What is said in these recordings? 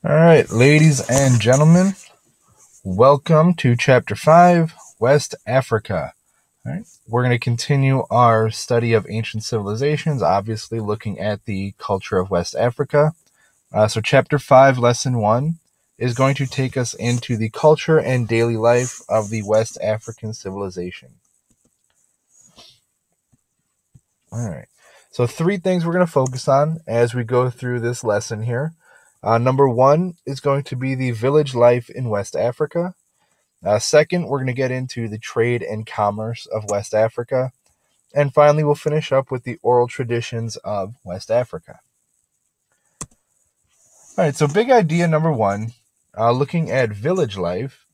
All right, ladies and gentlemen, welcome to Chapter 5, West Africa. All right, we're going to continue our study of ancient civilizations, obviously looking at the culture of West Africa. So, Chapter 5, Lesson 1 is going to take us into the culture and daily life of the West African civilization. All right, so three things we're going to focus on as we go through this lesson here. Number one is going to be the village life in West Africa. Second, we're going to get into the trade and commerce of West Africa. And finally, we'll finish up with the oral traditions of West Africa. All right, so big idea number one, looking at village life.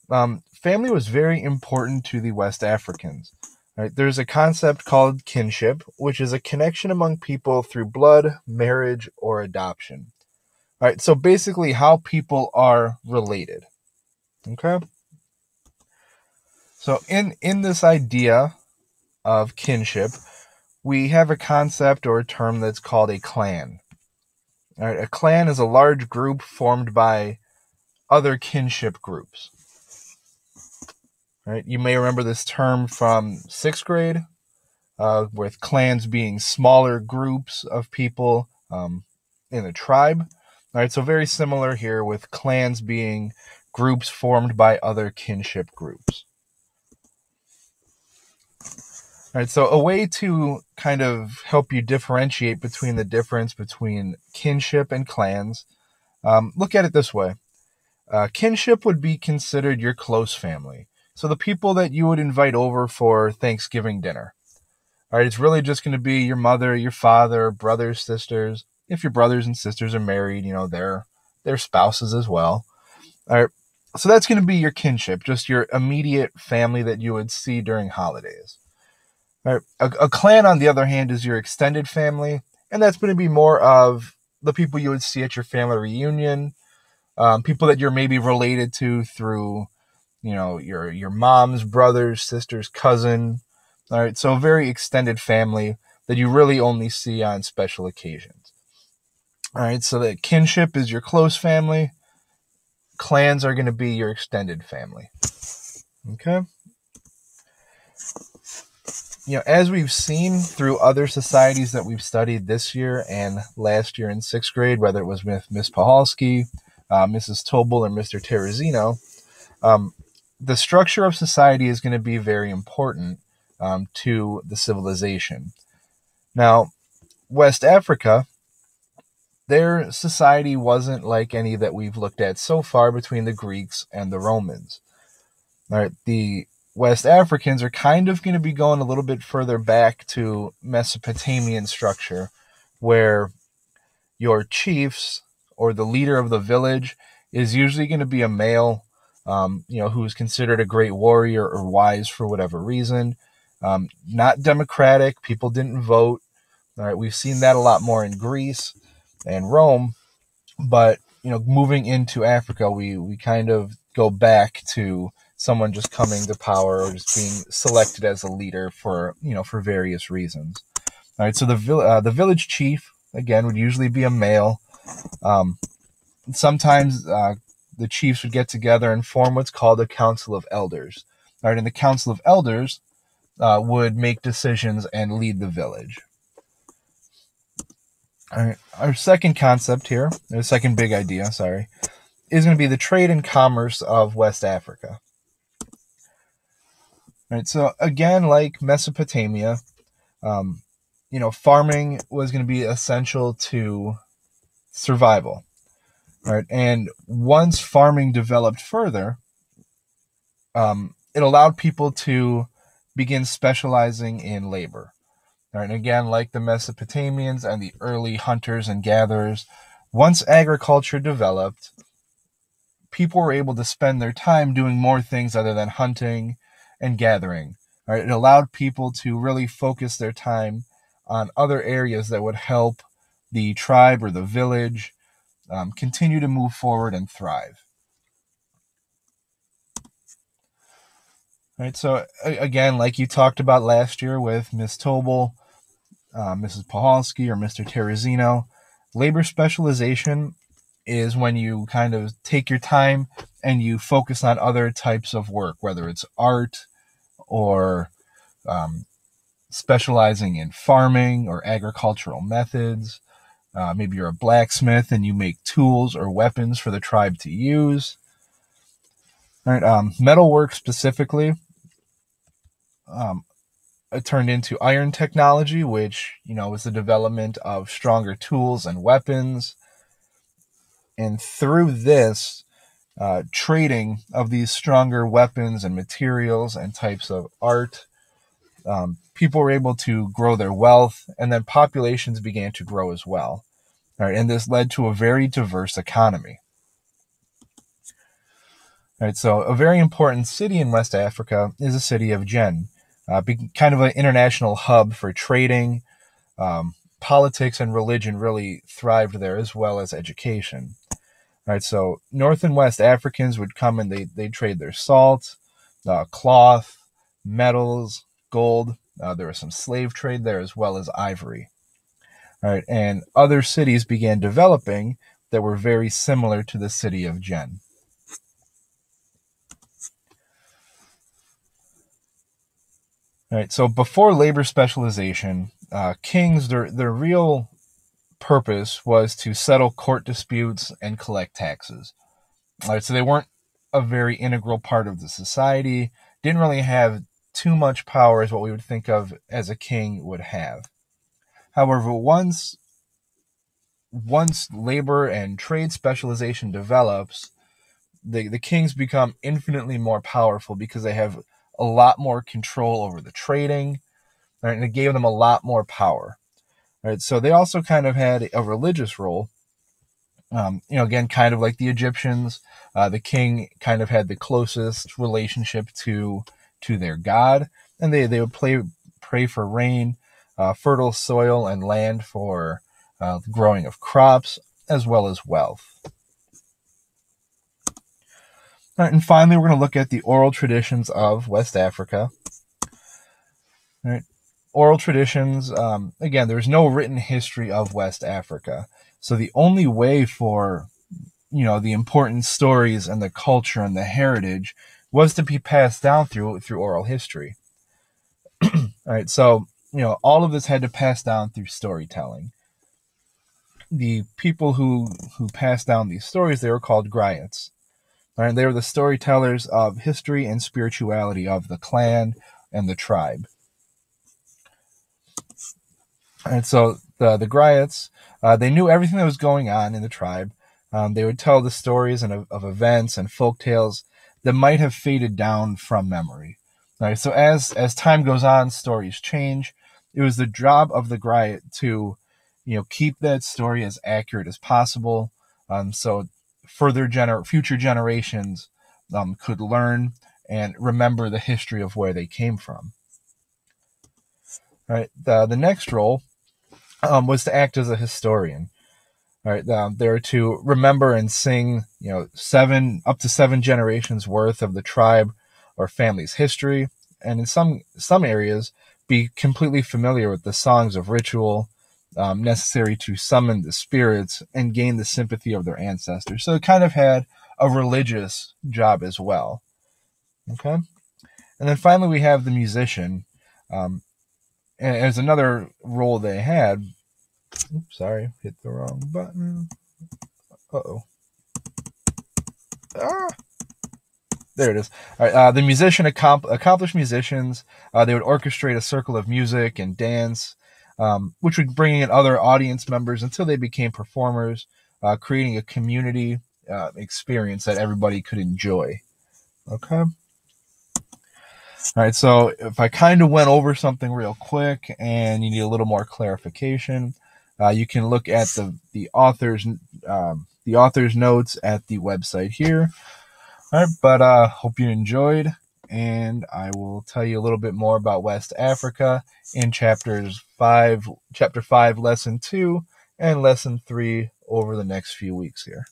Family was very important to the West Africans. Right, there's a concept called kinship, which is a connection among people through blood, marriage, or adoption. All right, so basically how people are related. Okay? So in this idea of kinship, we have a concept or a term that's called a clan. All right, a clan is a large group formed by other kinship groups. All right, you may remember this term from 6th grade, with clans being smaller groups of people in a tribe. All right, so very similar here with clans being groups formed by other kinship groups. All right, so a way to kind of help you differentiate between the difference between kinship and clans, look at it this way. Kinship would be considered your close family. So the people that you would invite over for Thanksgiving dinner. All right, it's really just going to be your mother, your father, brothers, sisters. If your brothers and sisters are married, their spouses as well. All right, so that's going to be your kinship, just your immediate family that you would see during holidays. All right, a clan, on the other hand, is your extended family, and that's going to be more of the people you would see at your family reunion, people that you're maybe related to through, your mom's brothers, sisters, cousin. All right, so a very extended family that you really only see on special occasions. All right, so that kinship is your close family. Clans are going to be your extended family. Okay? As we've seen through other societies that we've studied this year and last year in 6th grade, whether it was with Miss Pahalski, Mrs. Tobel, or Mr. Terrazino, the structure of society is going to be very important to the civilization. Now, West Africa, their society wasn't like any that we've looked at so far between the Greeks and the Romans. All right, the West Africans are kind of going to be going a little bit further back to Mesopotamian structure, where your chiefs or the leader of the village is usually going to be a male, who's considered a great warrior or wise for whatever reason. Not democratic. People didn't vote. All right, we've seen that a lot more in Greece and Rome, but moving into Africa, we kind of go back to someone just coming to power or just being selected as a leader for various reasons. All right, so the village chief, again, would usually be a male. Sometimes the chiefs would get together and form what's called a council of elders. All right, and the council of elders would make decisions and lead the village. All right, our second concept here, the second big idea, is going to be the trade and commerce of West Africa. All right, so again, like Mesopotamia, farming was going to be essential to survival. All right, and once farming developed further, it allowed people to begin specializing in labor. All right, and again, like the Mesopotamians and the early hunters and gatherers, once agriculture developed, people were able to spend their time doing more things other than hunting and gathering. All right, it allowed people to really focus their time on other areas that would help the tribe or the village continue to move forward and thrive. All right, so again, like you talked about last year with Miss Tobel, Mrs. Pahalski, or Mr. Terrazino, labor specialization is when you kind of take your time and you focus on other types of work, whether it's art or specializing in farming or agricultural methods. Maybe you're a blacksmith and you make tools or weapons for the tribe to use. All right, metalwork specifically it turned into iron technology, which, was the development of stronger tools and weapons. And through this, trading of these stronger weapons and materials and types of art, people were able to grow their wealth, and then populations began to grow as well. All right, and this led to a very diverse economy. All right, so a very important city in West Africa is the city of Jen, kind of an international hub for trading. Politics and religion really thrived there, as well as education. All right, so North and West Africans would come and they'd trade their salt, cloth, metals, gold. There was some slave trade there, as well as ivory. All right, and other cities began developing that were very similar to the city of Jen. All right, so before labor specialization, kings, their real purpose was to settle court disputes and collect taxes. All right, so they weren't a very integral part of the society, didn't really have too much power as what we would think of as a king would have. However, once labor and trade specialization develops, the kings become infinitely more powerful because they have a lot more control over the trading, right? And it gave them a lot more power. Right? So they also kind of had a religious role. Again, kind of like the Egyptians, the king kind of had the closest relationship to their god, and they would pray for rain, fertile soil, and land for the growing of crops, as well as wealth. All right, and finally, we're going to look at the oral traditions of West Africa. All right. Oral traditions, again, there's no written history of West Africa. So the only way for, the important stories and the culture and the heritage was to be passed down through oral history. All right, so, all of this had to pass down through storytelling. The people who passed down these stories, they were called griots. All right, they were the storytellers of history and spirituality of the clan and the tribe. And so the griots, they knew everything that was going on in the tribe. They would tell the stories of events and folk tales that might have faded down from memory. All right, so as time goes on, stories change. It was the job of the griot to, keep that story as accurate as possible, so future generations could learn and remember the history of where they came from. All right, the next role was to act as a historian. All right, they were to remember and sing, up to seven generations worth of the tribe or family's history, and in some areas, be completely familiar with the songs of ritual necessary to summon the spirits and gain the sympathy of their ancestors. So it kind of had a religious job as well. Okay, and then finally we have the musician. And as another role they had, oops, sorry, hit the wrong button. There it is. All right, the musician, accomplished musicians, they would orchestrate a circle of music and dance, which would bring in other audience members until they became performers, creating a community experience that everybody could enjoy. Okay. All right, so if I kind of went over something real quick and you need a little more clarification, you can look at the author's notes at the website here. All right, but hope you enjoyed, and I will tell you a little bit more about West Africa in chapter 5, lesson 2, and lesson 3 over the next few weeks here.